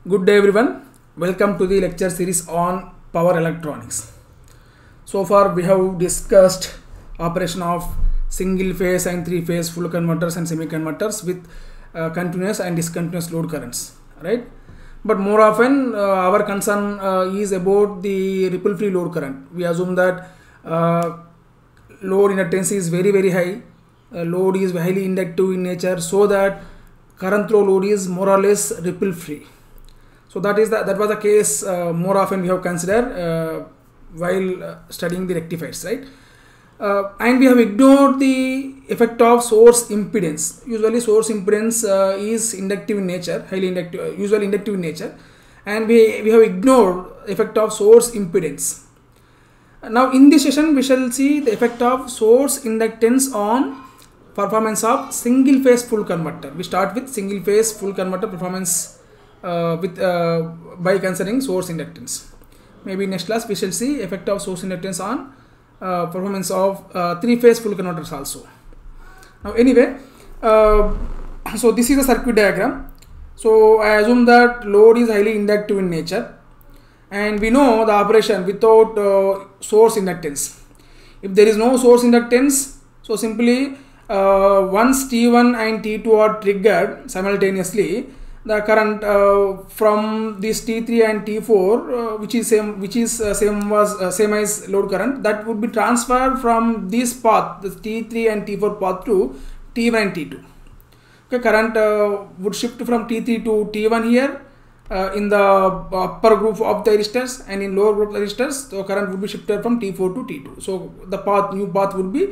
Good day everyone. Welcome to the lecture series on power electronics. So far we have discussed operation of single phase and three phase full converters and semiconductors with continuous and discontinuous load currents, right? But more often our concern is about the ripple free load current. We assume that load inductance is very high, load is highly inductive in nature, so that current through load is more or less ripple free. So that was the case more often we have considered while studying the rectifiers, right? And we have ignored the effect of source impedance. Usually source impedance is inductive in nature, highly inductive, usually inductive in nature, and we have ignored effect of source impedance. Now in this session we shall see the effect of source inductance on performance of single phase full converter. We start with single phase full converter performance by considering source inductance. Maybe next class we shall see effect of source inductance on performance of three phase full converters also. Now anyway, so this is the circuit diagram. So I assume that load is highly inductive in nature, and we know the operation without source inductance. If there is no source inductance, so simply once T1 and T2 are triggered simultaneously, the current from this T3 and T4 which is same as load current, that would be transferred from this path, the T3 and T4 path, to T1 and T2. Okay, current would shift from T3 to T1 here in the upper group of the resistors, and in lower group of the resistors the current would be shifted from T4 to T2. So the new path would be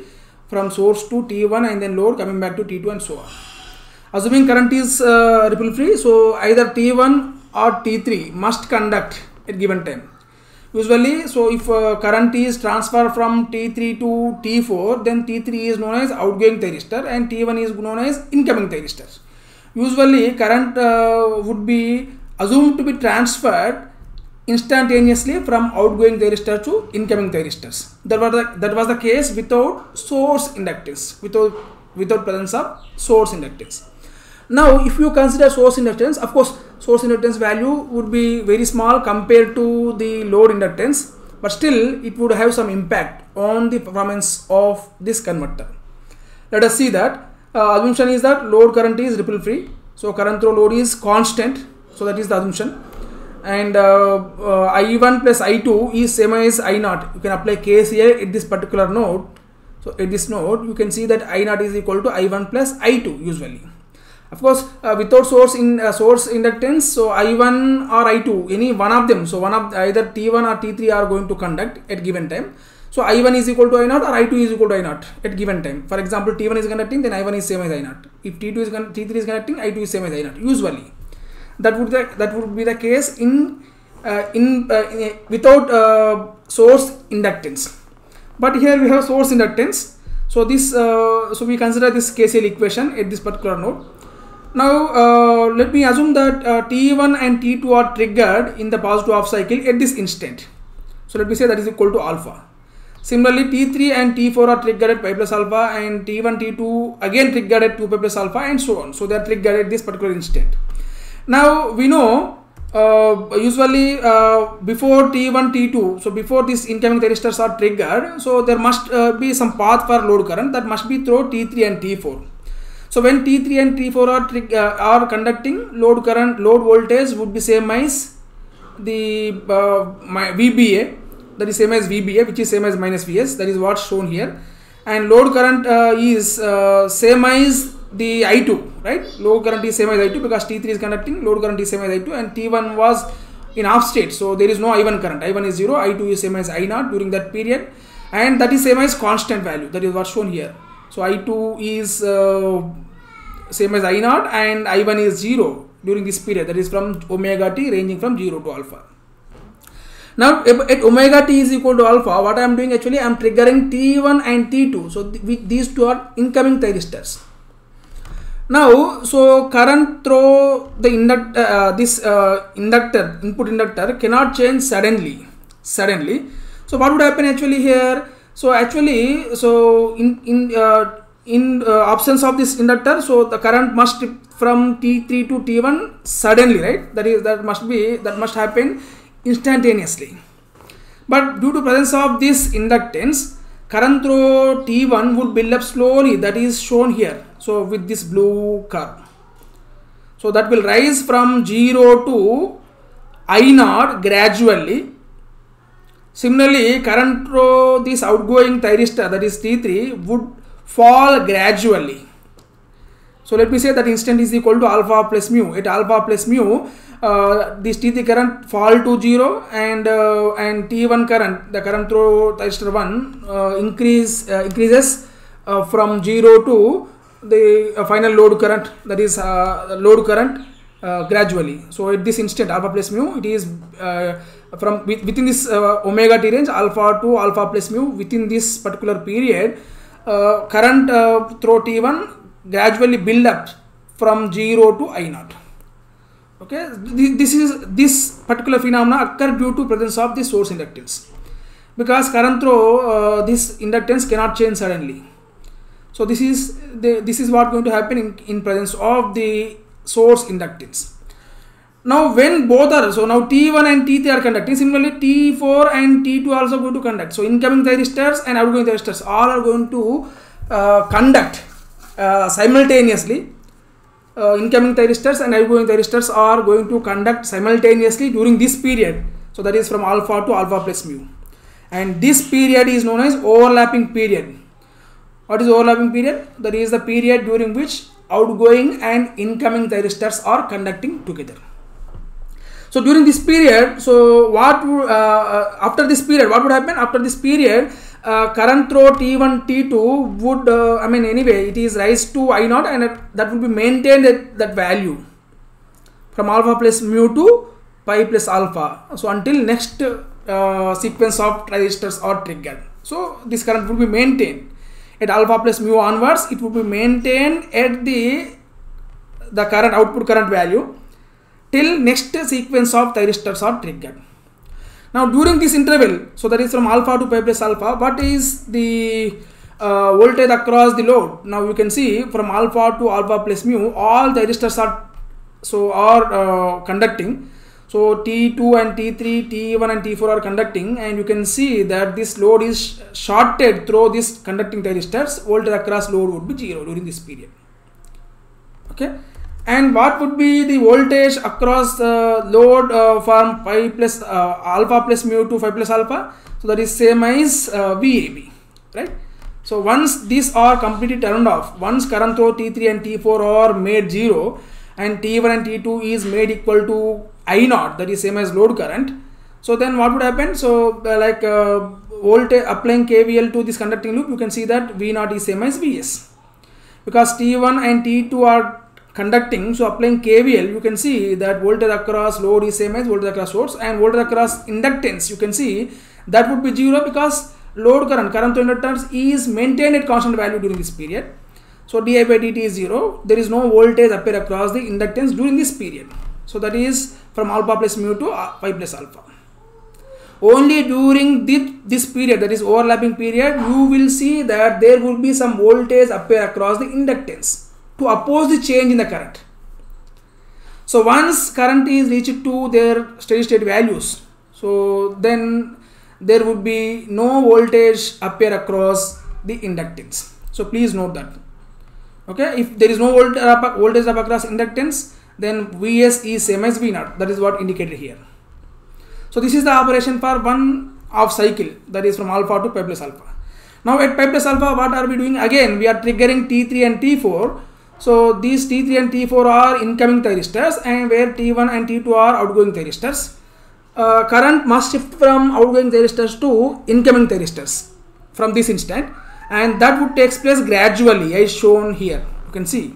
from source to T1 and then load coming back to T2 and so on. Assuming current is ripple free, so either T1 or T3 must conduct at given time. Usually, so if current is transferred from T3 to T4, then T3 is known as outgoing thyristor and T1 is known as incoming thyristor. Usually current would be assumed to be transferred instantaneously from outgoing thyristor to incoming thyristors. That was the case without source inductance, without presence of source inductance. Now if you consider source inductance, of course source inductance value would be very small compared to the load inductance, but still it would have some impact on the performance of this converter. Let us see that assumption is that load current is ripple free, so current through load is constant, so that is the assumption, and I1 plus I2 is same as I0. You can apply KCL at this particular node. So at this node you can see that I0 is equal to I1 plus I2 usually. Of course without source inductance, so I1 or I2, any one of them, so one of either T1 or T3 are going to conduct at given time. So I1 is equal to I0 or I2 is equal to I0 at given time. For example, T1 is conducting, then I1 is same as I0. If T3 is conducting, I2 is same as I0 usually. That would be the case in without source inductance. But here we have source inductance. So this so we consider this KCL equation at this particular node. Now let me assume that T1 and T2 are triggered in the positive half cycle at this instant. So let me say that is equal to alpha. Similarly, T3 and T4 are triggered at pi plus alpha, and T1, T2 again triggered at 2 pi plus alpha, and so on. So they are triggered at this particular instant. Now we know usually before T1, T2, so before these incoming thyristors are triggered, so there must be some path for load current that must be through T3 and T4. So when T3 and T4 are conducting, load voltage would be same as the VBA, that is same as VBA, which is same as minus Vs, that is what's shown here, and load current is same as the I2, right? Load current is same as I2 because T3 is conducting, load current is same as I2, and T1 was in half state, so there is no I1 current. I1 is 0, I2 is same as I0 during that period, and that is same as constant value, that is what's shown here. So I2 is same as I0 and I1 is 0 during this period, that is from omega t ranging from 0 to alpha. Now at omega t is equal to alpha, what I am doing actually, I am triggering T1 and T2. So these two are incoming thyristors. Now, so current through the input inductor cannot change suddenly. So what would happen actually here? So actually, so in in absence of this inductor, so the current must from T3 to T1 suddenly, right? That must happen instantaneously. But due to presence of this inductance, current through T1 would build up slowly, that is shown here. So with this blue curve, so that will rise from 0 to I0 gradually. Similarly, current through this outgoing thyristor, that is T3, would fall gradually. So let me say that instant is equal to alpha plus mu. At alpha plus mu, this T3 current fall to 0, and T1 current, the current through thyristor 1 increases from 0 to the final load current, that is load current gradually. So at this instant alpha plus mu, it is from within this omega t range, alpha to alpha plus mu, within this particular period, current through T1 gradually build up from 0 to I0. Okay, this particular phenomena occur due to presence of the source inductance, because current through this inductance cannot change suddenly. So this is what going to happen in presence of the source inductance. Now when both are, so now T1 and T3 are conducting, similarly T4 and T2 are also going to conduct. So incoming thyristors and outgoing thyristors all are going to conduct simultaneously. Incoming thyristors and outgoing thyristors are going to conduct simultaneously during this period. So that is from alpha to alpha plus mu. And this period is known as overlapping period. What is overlapping period? That is the period during which outgoing and incoming thyristors are conducting together. So during this period, so what would, after this period, what would happen? After this period, current through T1, T2 would, anyway, it is rise to I0, and that will be maintained at that value from alpha plus mu to pi plus alpha. So until next sequence of thyristors are triggered. So this current will be maintained at alpha plus mu onwards. It will be maintained at the current output current value till next sequence of thyristors are triggered. Now during this interval, so that is from alpha to pi plus alpha, what is the voltage across the load? Now you can see from alpha to alpha plus mu, all thyristors are conducting. So T2 and T3, T1 and T4 are conducting, and you can see that this load is shorted through this conducting thyristors. Voltage across load would be 0 during this period. Okay. And what would be the voltage across load from pi plus alpha plus mu to phi plus alpha? So that is same as VAB, right? So once these are completely turned off, once current through T3 and T4 are made 0 and T1 and T2 is made equal to I0, that is same as load current. So then what would happen? So voltage applying KVL to this conducting loop, you can see that V0 is same as Vs, because T1 and T2 are conducting. So applying KVL, you can see that voltage across load is same as voltage across source, and voltage across inductance, you can see that would be 0, because load current through inductance is maintained at constant value during this period. So di by dt is 0. There is no voltage appear across the inductance during this period. So that is from alpha plus mu to pi plus alpha. Only during this period, that is overlapping period, you will see that there will be some voltage appear across the inductance to oppose the change in the current. So once current is reached to their steady state values, so then there would be no voltage appear across the inductance. So please note that. Okay, if there is no voltage up across inductance, then Vs is same as V0. That is what indicated here. So this is the operation for one half cycle, that is from alpha to pi plus alpha. Now at pi plus alpha, what are we doing? Again, we are triggering T3 and T4. So these T3 and T4 are incoming thyristors, and where T1 and T2 are outgoing thyristors. Current must shift from outgoing thyristors to incoming thyristors from this instant, and that would take place gradually as shown here. You can see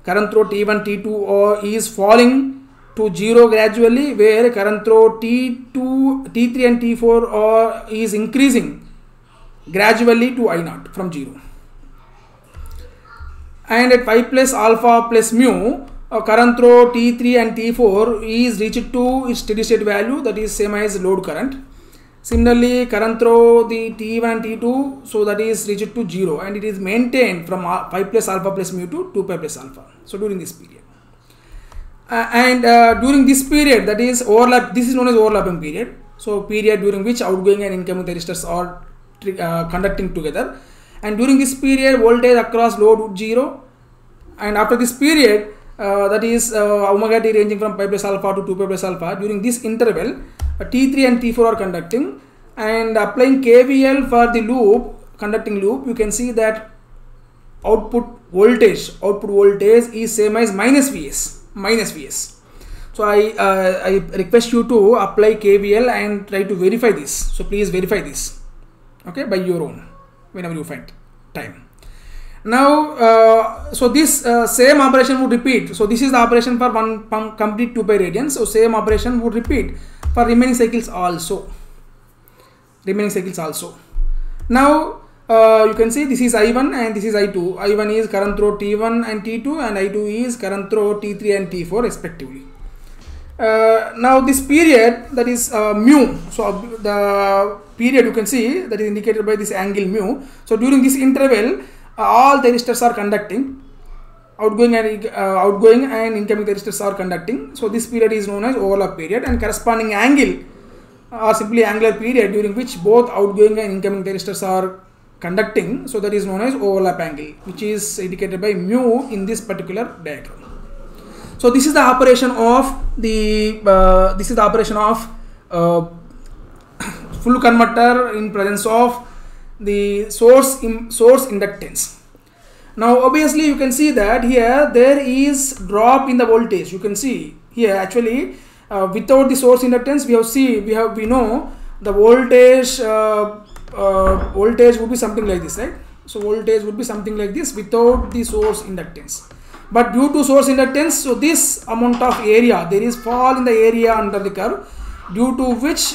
current through T1, T2 is falling to 0 gradually, where current through T3 and T4 is increasing gradually to I0 from 0. And at pi plus alpha plus mu, current through T3 and T4 is reached to its steady state value, that is same as load current, Similarly, current through the T1 and T2, so that is reached to 0 and it is maintained from 5 plus alpha plus mu to 2 pi plus alpha. So during this period. During this period, that is overlap, this is known as overlapping period. So period during which outgoing and incoming thyristors are conducting together. And during this period, voltage across load would 0. And after this period, that is omega t ranging from pi plus alpha to 2 pi plus alpha. During this interval, T3 and T4 are conducting, and applying KVL for the loop, conducting loop, you can see that output voltage is same as minus Vs. So I request you to apply KVL and try to verify this. So please verify this, okay, by your own whenever you find time. Now, so this same operation would repeat. So this is the operation for one complete 2 pi radian. So same operation would repeat for remaining cycles also. Now you can see this is I1 and this is I2. I1 is current through T1 and T2, and I2 is current through T3 and T4 respectively. Now this period, that is mu. So the period you can see that is indicated by this angle mu. So during this interval, all thyristors are conducting, outgoing and incoming thyristors are conducting. So this period is known as overlap period, and corresponding angle or simply angular period during which both outgoing and incoming thyristors are conducting. So that is known as overlap angle, which is indicated by mu in this particular diagram. So this is the operation of full converter in presence of the source inductance. Now obviously you can see that here there is drop in the voltage. You can see here actually without the source inductance we know the voltage would be something like this, right? So voltage would be something like this without the source inductance. But due to source inductance, so this amount of area, there is fall in the area under the curve, due to which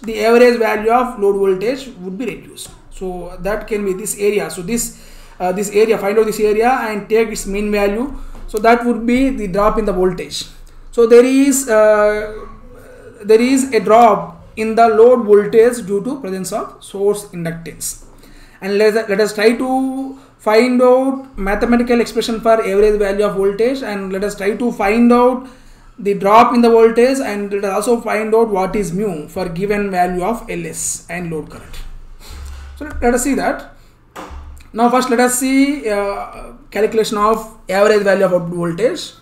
the average value of load voltage would be reduced. So that can be this area. So this area, find out this area and take its mean value. So that would be the drop in the voltage. So there is a drop in the load voltage due to presence of source inductance. And let us try to find out mathematical expression for average value of voltage, and let us try to find out the drop in the voltage, and let us also find out what is mu for given value of LS and load current. So let us see that. Now first let us see calculation of average value of output voltage,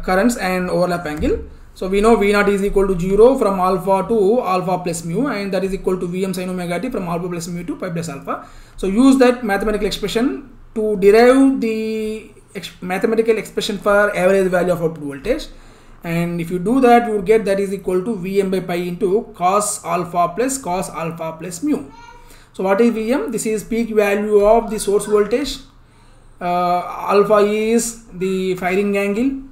currents and overlap angle. So we know V0 is equal to 0 from alpha to alpha plus mu, and that is equal to Vm sin omega t from alpha plus mu to pi plus alpha. So use that mathematical expression to derive the mathematical expression for average value of output voltage. And if you do that, you will get that is equal to Vm by pi into cos alpha plus mu. So what is Vm? This is peak value of the source voltage. Alpha is the firing angle,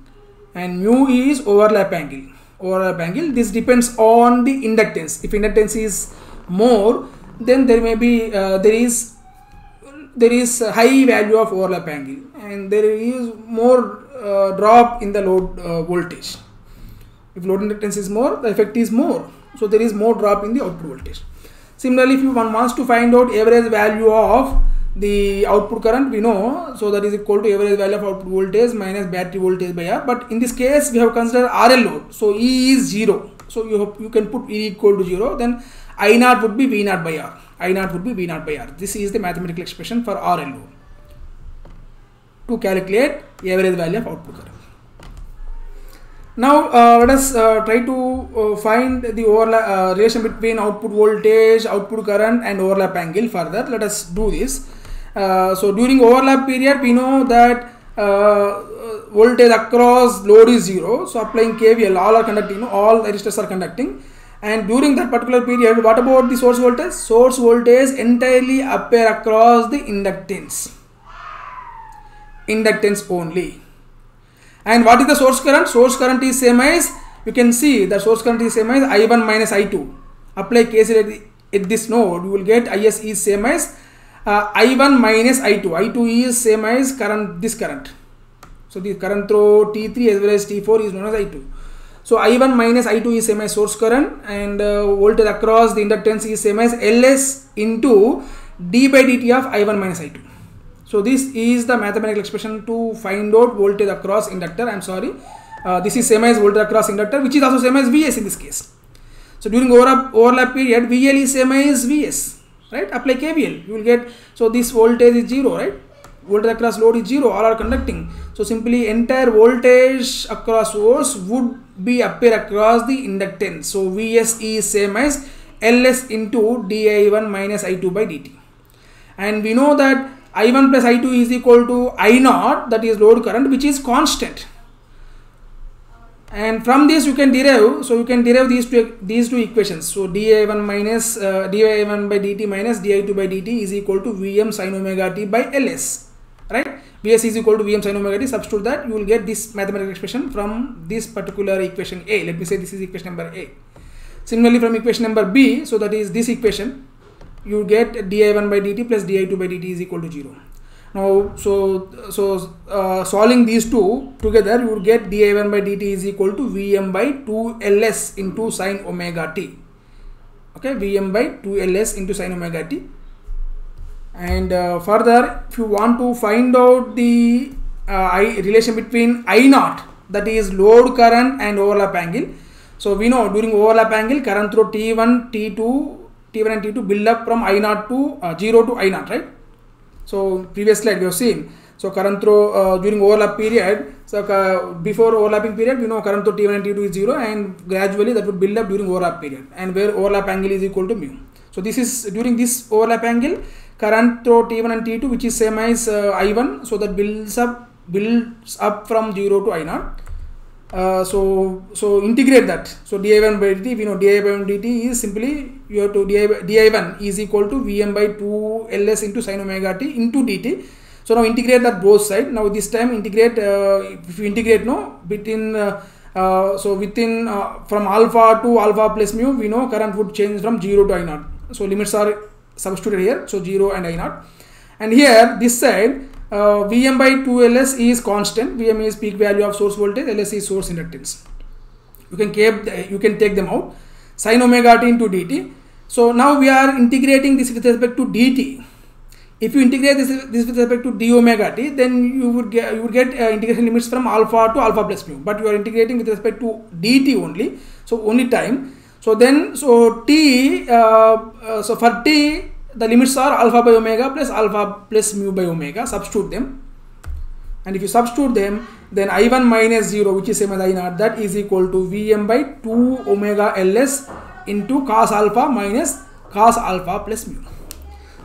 and mu is overlap angle. This depends on the inductance. If inductance is more, then there may be there is a high value of overlap angle, and there is more drop in the load voltage. If load inductance is more, the effect is more. So there is more drop in the output voltage. Similarly, if one wants to find out average value of the output current, we know, so that is equal to average value of output voltage minus battery voltage by R. But in this case, we have considered RL load. So E is 0. So you can put E equal to 0. Then I0 would be V0 by R. This is the mathematical expression for RL load to calculate average value of output current. Now let us try to find the relation between output voltage, output current and overlap angle further. Let us do this. So during overlap period, we know that voltage across load is 0. So applying KVL, all are conducting, all resistors are conducting. And during that particular period, what about the source voltage? Source voltage entirely appear across the inductance only. And what is the source current? Source current is same as, you can see the source current is same as I1 minus I2. Apply KCL at this node, you will get IS is same as I1 minus I2. I2 is same as this current. So the current through T3 as well as T4 is known as I2. So I1 minus I2 is same as source current, and voltage across the inductance is same as Ls into d by dt of I1 minus I2. So this is the mathematical expression to find out voltage across inductor. I am sorry, this is same as voltage across inductor, which is also same as Vs in this case. So during overlap period, VL is same as Vs, right? Apply KVL, you will get, so this voltage is 0, right? Voltage across load is 0, all are conducting. So simply entire voltage across source would be appear across the inductance. So Vs is same as Ls into di1 minus I2 by dt. And we know that I1 plus I2 is equal to I0, that is load current, which is constant. And from this you can derive, so you can derive these two equations. So di1 minus di1 by dt minus di2 by dt is equal to Vm sin omega t by Ls, right? Vs is equal to Vm sin omega t. Substitute that, you will get this mathematical expression from this particular equation A. Let me say this is equation number A. Similarly, from equation number B, so that is this equation, you get di1 by dt plus di2 by dt is equal to 0. Now, solving these two together, you would get di1 by dt is equal to Vm by 2 Ls into sin omega t. Okay, Vm by 2 Ls into sin omega t. And further, if you want to find out the relation between I0, that is load current, and overlap angle. So we know during overlap angle, current through T1 and T2 build up from I0 to 0 to I0, right? So previous slide we have seen. So current through during overlap period, so before overlapping period, we know current through T1 and T2 is 0, and gradually that would build up during overlap period, and where overlap angle is equal to mu. So this is during this overlap angle, current through T1 and T2, which is same as I1, so that builds up from 0 to I0. So integrate that. So di1 by dt, we know di1 by dt is simply, you have to di1 is equal to Vm by 2 Ls into sin omega t into dt. So now integrate that both side. Now this time integrate, if you integrate between so within from alpha to alpha plus mu, we know current would change from 0 to I0. So limits are substituted here, so 0 and I0. And here this side, Vm by 2Ls is constant. Vm is peak value of source voltage, Ls is source inductance. You can take them out. Sin omega t into dt. So now we are integrating this with respect to dt. If you integrate this with respect to d omega t, then you would get integration limits from alpha to alpha plus mu. But you are integrating with respect to dt only. So only time. So then so t so for t, the limits are alpha by omega plus alpha plus mu by omega. Substitute them, and if you substitute them, then I1 minus 0, which is same as I0, that is equal to Vm by 2 omega Ls into cos alpha minus cos alpha plus mu.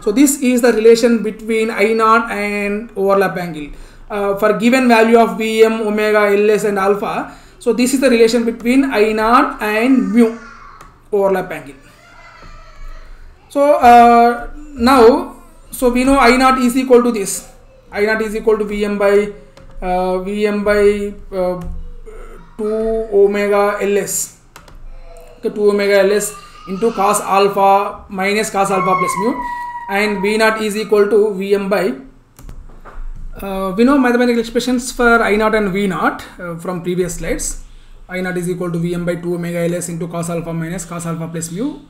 So this is the relation between I0 and overlap angle. For given value of Vm, omega, Ls and alpha, so this is the relation between I0 and mu, overlap angle. So now, so we know I0 is equal to this. I0 is equal to Vm by 2 omega Ls. Okay, 2 omega Ls into cos alpha minus cos alpha plus mu, and V0 is equal to Vm by we know mathematical expressions for I0 and V0 from previous slides. I0 is equal to Vm by 2 omega Ls into cos alpha minus cos alpha plus mu,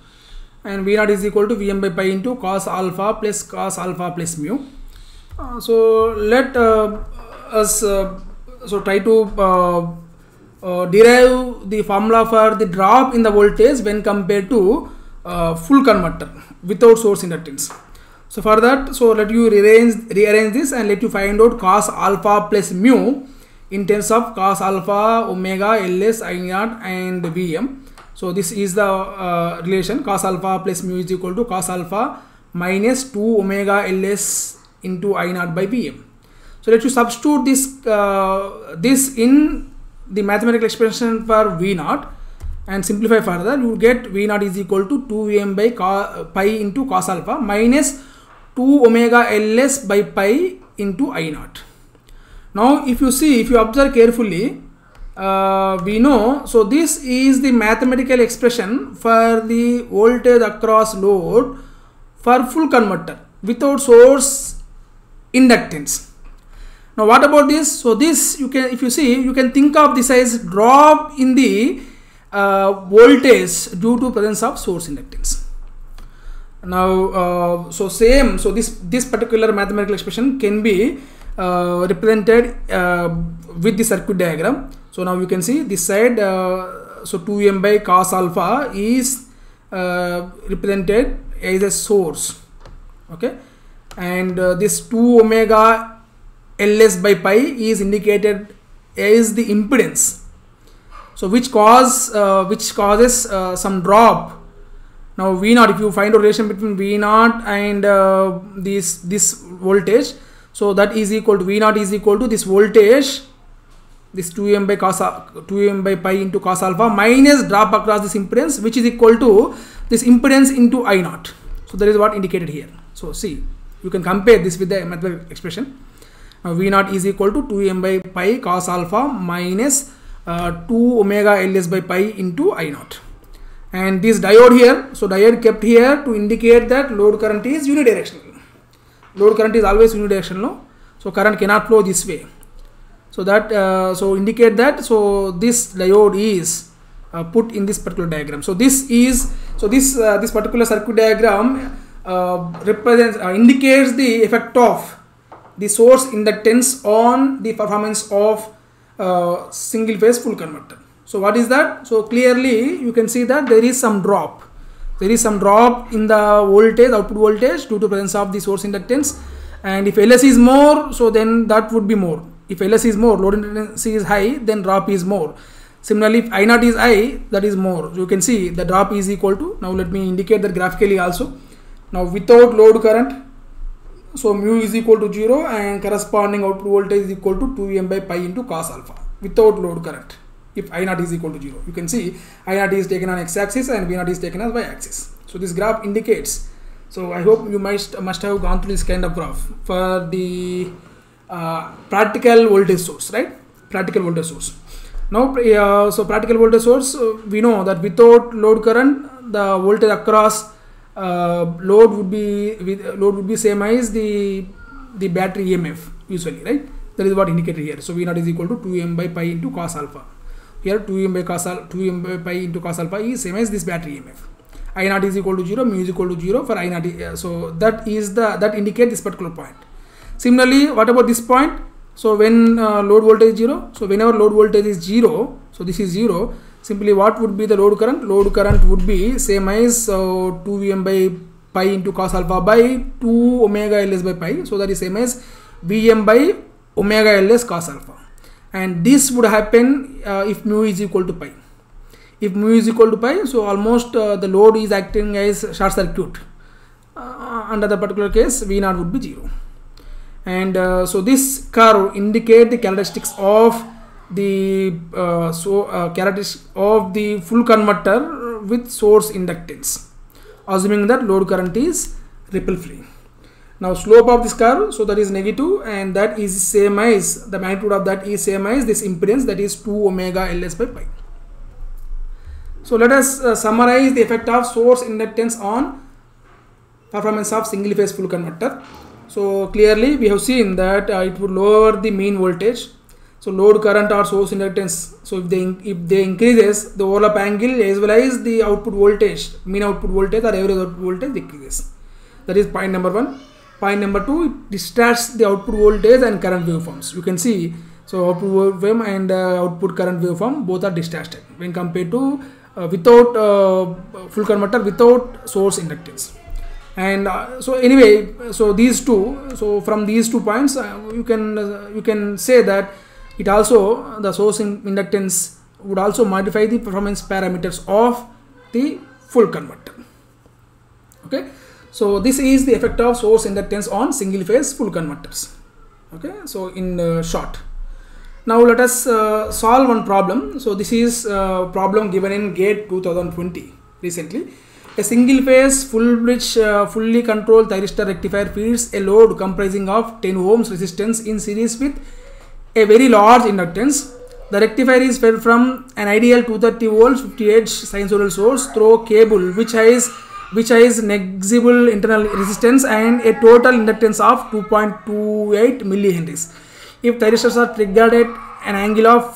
and V0 is equal to Vm by pi into cos alpha plus mu. So let us try to derive the formula for the drop in the voltage when compared to full converter without source inductance. So for that, so let you rearrange this and let you find out cos alpha plus mu in terms of cos alpha, omega, Ls, I0 and Vm. So this is the relation. Cos alpha plus mu is equal to cos alpha minus 2 omega Ls into I0 by Vm. So let you substitute this in the mathematical expression for V0 and simplify further. You get V0 is equal to 2Vm by pi into cos alpha minus 2 omega Ls by pi into I0. Now if you observe carefully, we know, so this is the mathematical expression for the voltage across load for full converter without source inductance. Now what about this? So this you can, if you see, you can think of this as drop in the voltage due to presence of source inductance. Now, so this particular mathematical expression can be represented with the circuit diagram. So now you can see this side, so 2m by cos alpha is represented as a source, okay, and this 2 omega ls by pi is indicated as the impedance, so which causes some drop. Now V0, if you find a relation between V0 and this voltage, so that is equal to V0 is equal to this voltage, this 2m by pi into cos alpha minus drop across this impedance, which is equal to this impedance into I0. So that is what indicated here. So see, you can compare this with the mathematical expression. Now V0 is equal to 2m by pi cos alpha minus 2 omega ls by pi into I0. And this diode here, so diode kept here to indicate that load current is unidirectional. Load current is always unidirectional, so current cannot flow this way. So that so indicate that, so this diode is put in this particular diagram. So this particular circuit diagram represents indicates the effect of the source inductance on the performance of single phase full converter. So what is that? So clearly you can see that there is some drop. There is some drop in the voltage, output voltage, due to presence of the source inductance. And if LS is more, so then that would be more. If LS is more, load inductance is high, then drop is more. Similarly, if I0 is high, that is more. So you can see the drop is equal to, now let me indicate that graphically also. Now without load current, so mu is equal to 0 and corresponding output voltage is equal to 2m by pi into cos alpha without load current. If I0 is equal to 0, you can see I0 is taken on x-axis and V0 is taken as y-axis. So this graph indicates. So I hope you must have gone through this kind of graph for the practical voltage source, right? Practical voltage source. Now, so practical voltage source, we know that without load current, the voltage across load would be same as the battery EMF usually, right? That is what indicated here. So V0 is equal to 2m by pi into cos alpha. Here 2m by pi into cos alpha is same as this battery EMF. I0 is equal to 0, mu is equal to 0 for I0. So that indicates this particular point. Similarly, what about this point? So when load voltage is 0, so whenever load voltage is 0, so this is 0, simply what would be the load current? Load current would be same as 2Vm by pi into cos alpha by 2 omega ls by pi. So that is same as Vm by omega ls cos alpha. And this would happen if mu is equal to pi. If mu is equal to pi, so almost the load is acting as short circuit. Under the particular case, V0 would be 0. And so this curve indicate the characteristics of the full converter with source inductance, assuming that load current is ripple free. Now slope of this curve, so that is negative, and that is same as the magnitude of that is same as this impedance, that is 2 omega ls by pi. So let us summarize the effect of source inductance on performance of single phase full converter. So clearly we have seen that it would lower the mean voltage. So load current or source inductance, so if they increases, the overlap angle as well as the output voltage, mean output voltage or average output voltage decreases. That is point number 1. Point number 2, it distorts the output voltage and current waveforms. You can see, so output waveform and output current waveform both are distorted when compared to without full converter without source inductance. And so anyway, so these two, so from these 2 points, you can say that it also, the source inductance would also modify the performance parameters of the full converter. Okay, so this is the effect of source inductance on single phase full converters. Okay, so in short. Now let us solve one problem. So this is a problem given in GATE 2020 recently. A single phase full bridge fully controlled thyristor rectifier feeds a load comprising of 10 ohms resistance in series with a very large inductance. The rectifier is fed from an ideal 230 volts 58 sinusoidal source through cable which has negligible internal resistance and a total inductance of 2.28 millihenries. If thyristors are triggered at an angle of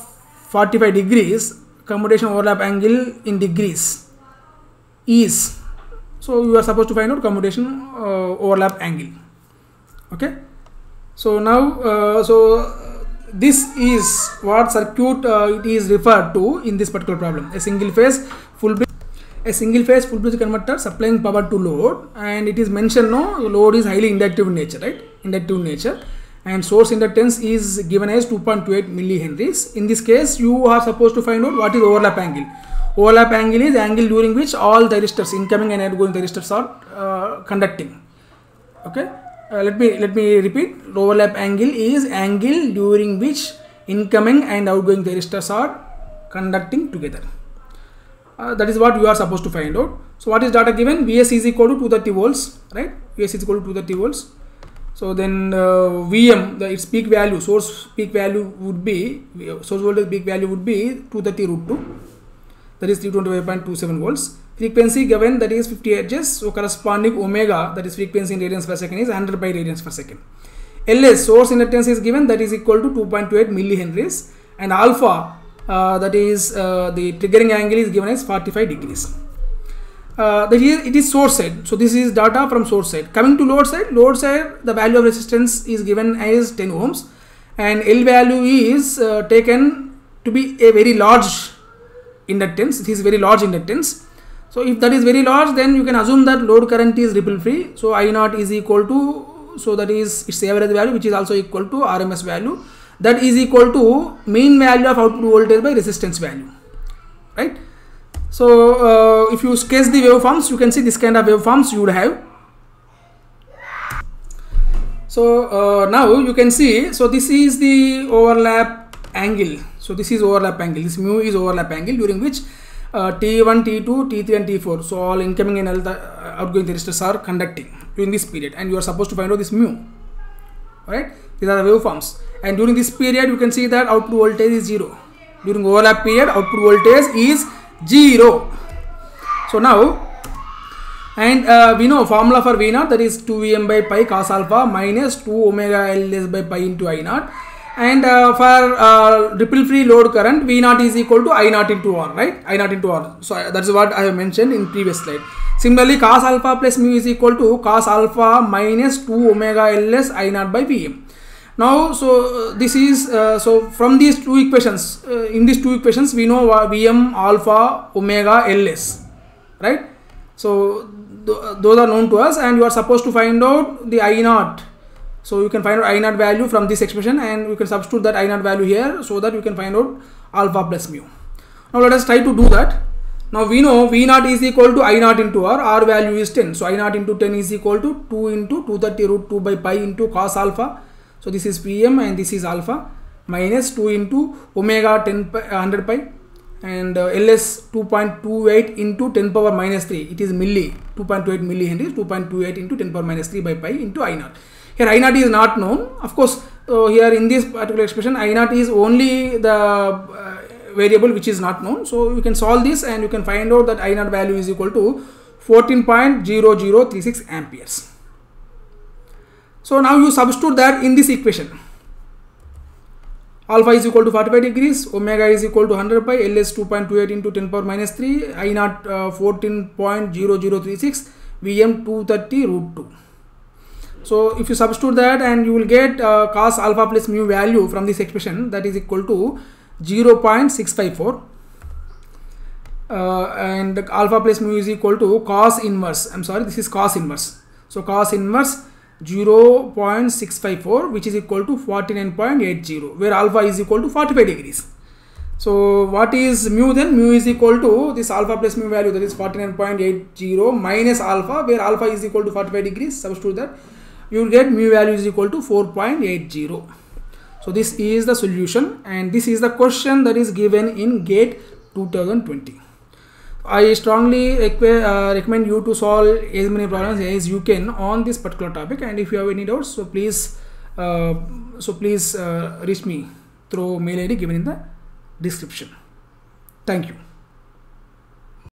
45 degrees, commutation overlap angle in degrees is, so you are supposed to find out commutation overlap angle. Okay, so now this is what circuit it is referred to in this particular problem. A single phase full bridge converter supplying power to load, and it is mentioned load is highly inductive in nature, right? Inductive in nature, and source inductance is given as 2.28 millihenries. In this case, you are supposed to find out what is overlap angle. Overlap angle is angle during which all thyristors, incoming and outgoing thyristors, are conducting. Okay, let me repeat. Overlap angle is angle during which incoming and outgoing thyristors are conducting together. That is what you are supposed to find out. So what is data given? Vs is equal to 230 volts, right? Vs is equal to 230 volts. So then Vm, its peak value, source peak value would be, source voltage peak value would be 230 root 2, that is 325.27 volts. Frequency given, that is 50 Hz. So corresponding omega, that is frequency in radians per second, is 100 by radians per second. Ls, source inductance, is given, that is equal to 2.28 millihenries, and alpha, that is the triggering angle, is given as 45 degrees. It is source side. So this is data from source side. Coming to load side, the value of resistance is given as 10 ohms, and L value is taken to be a very large inductance. It is very large inductance. So if that is very large, then you can assume that load current is ripple free. So I0 is equal to, so that is its average value, which is also equal to RMS value, that is equal to mean value of output voltage by resistance value, right? So if you sketch the waveforms, you can see this kind of waveforms you would have. So now you can see, so this is the overlap angle. So this is overlap angle. This mu is overlap angle during which T1, T2, T3 and T4, so all incoming and outgoing thyristors are conducting during this period, and you are supposed to find out this mu. Alright, these are the waveforms, and during this period you can see that output voltage is 0. During overlap period, output voltage is 0. So now, and we know formula for V0, that is 2Vm by pi cos alpha minus 2 omega Ls by pi into I0, and for ripple free load current, V0 is equal to I0 into R, right? I0 into R. So that's what I have mentioned in previous slide. Similarly, cos alpha plus mu is equal to cos alpha minus 2 omega Ls I0 by Vm. Now, so this is, so from these two equations, in these two equations, we know Vm, alpha, omega, Ls, right? So those are known to us, and you are supposed to find out the I0. So you can find out I0 value from this expression, and you can substitute that I0 value here, so that you can find out alpha plus mu. Now let us try to do that. Now we know V0 is equal to I0 into R value is 10. So I0 into 10 is equal to 2 into 230 root 2 by pi into cos alpha. So this is Pm and this is alpha, minus 2 into omega 100 pi, and Ls 2.28 into 10 power minus 3. It is milli, 2.28 millihenries, 2.28 into 10 power minus 3 by pi into I0. Here I0 is not known. Of course, here in this particular expression, I0 is only the variable which is not known. So you can solve this, and you can find out that I0 value is equal to 14.0036 amperes. So now you substitute that in this equation. Alpha is equal to 45 degrees, omega is equal to 100 pi, Ls 2.28 into 10 power minus 3, I0 14.0036, Vm 230 root 2. So if you substitute that, and you will get cos alpha plus mu value from this expression, that is equal to 0.654, and alpha plus mu is equal to cos inverse, this is cos inverse. So cos inverse 0.654, which is equal to 49.80, where alpha is equal to 45 degrees. So what is mu then? Mu is equal to this alpha plus mu value, that is 49.80 minus alpha, where alpha is equal to 45 degrees. Substitute that, you will get mu value is equal to 4.80. So this is the solution, and this is the question that is given in GATE 2020. I strongly recommend you to solve as many problems as you can on this particular topic, and if you have any doubts, so please reach me through mail ID given in the description. Thank you.